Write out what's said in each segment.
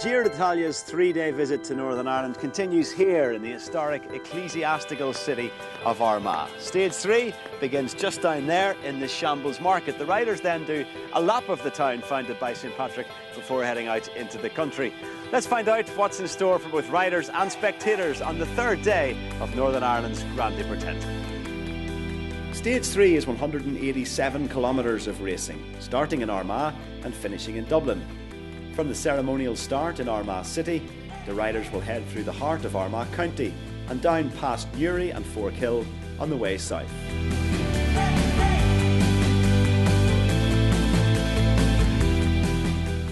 Giro d'Italia's three-day visit to Northern Ireland continues here in the historic ecclesiastical city of Armagh. Stage 3 begins just down there in the Shambles Market. The riders then do a lap of the town founded by St Patrick before heading out into the country. Let's find out what's in store for both riders and spectators on the third day of Northern Ireland's Grande Portento. Stage 3 is 187 kilometres of racing, starting in Armagh and finishing in Dublin. From the ceremonial start in Armagh City, the riders will head through the heart of Armagh County and down past Newry and Forkhill on the way south.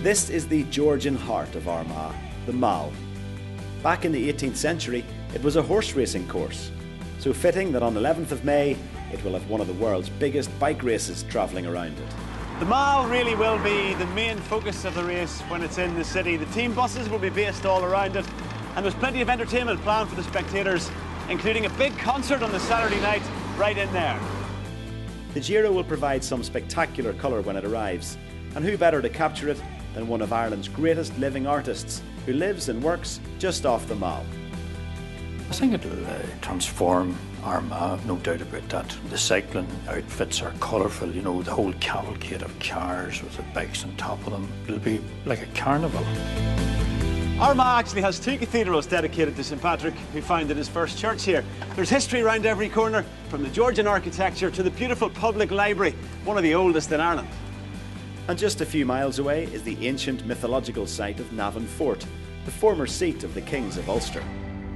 This is the Georgian heart of Armagh, the Mall. Back in the 18th century, it was a horse racing course, so fitting that on 11th of May, it will have one of the world's biggest bike races travelling around it. The Mall really will be the main focus of the race when it's in the city. The team buses will be based all around it, and there's plenty of entertainment planned for the spectators, including a big concert on the Saturday night right in there. The Giro will provide some spectacular colour when it arrives, and who better to capture it than one of Ireland's greatest living artists, who lives and works just off the Mall. I think it'll transform Armagh, no doubt about that. The cycling outfits are colourful, you know, the whole cavalcade of cars with the bikes on top of them. It'll be like a carnival. Armagh actually has two cathedrals dedicated to St Patrick, who founded his first church here. There's history around every corner, from the Georgian architecture to the beautiful public library, one of the oldest in Ireland. And just a few miles away is the ancient mythological site of Navan Fort, the former seat of the kings of Ulster.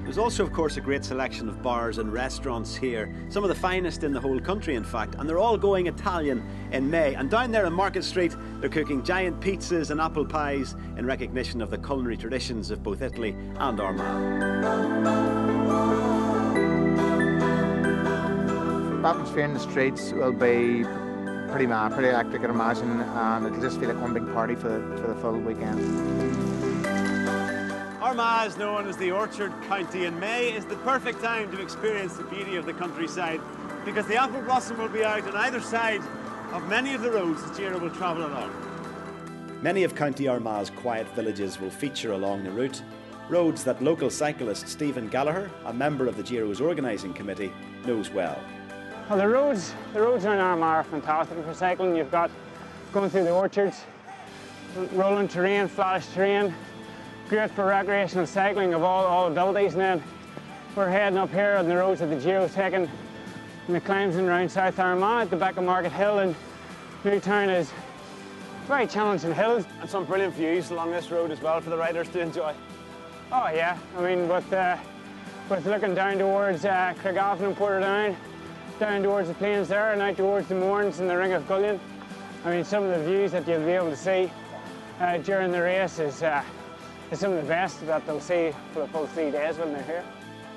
There's also, of course, a great selection of bars and restaurants here, some of the finest in the whole country, in fact, and they're all going Italian in May. And down there in Market Street, they're cooking giant pizzas and apple pies in recognition of the culinary traditions of both Italy and Armagh. The atmosphere in the streets will be pretty mad, pretty electric, I'd imagine, and it'll just feel like one big party for the full weekend. Armagh is known as the Orchard County, and May is the perfect time to experience the beauty of the countryside, because the apple blossom will be out on either side of many of the roads the Giro will travel along. Many of County Armagh's quiet villages will feature along the route, roads that local cyclist Stephen Gallagher, a member of the Giro's organising committee, knows well. Well, the roads around Armagh are fantastic for cycling. You've got going through the orchards, rolling terrain, flattish terrain, great for recreational cycling of all abilities. And then we're heading up here on the roads that the Giro's taking, and the climbs in around South Armagh at the back of Market Hill and Newtown is very challenging hills. And some brilliant views along this road as well for the riders to enjoy. Oh yeah, I mean with looking down towards Craigavon and Portadown, down towards the plains there and out towards the Mournes and the Ring of Gullion. I mean, some of the views that you'll be able to see during the race is some of the best that they'll see for the full 3 days when they're here.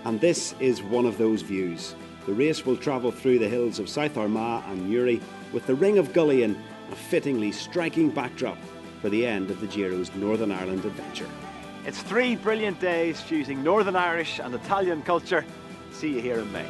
And this is one of those views. The race will travel through the hills of South Armagh and Newry, with the Ring of Gullion a fittingly striking backdrop for the end of the Giro's Northern Ireland adventure. It's 3 brilliant days fusing Northern Irish and Italian culture. See you here in May.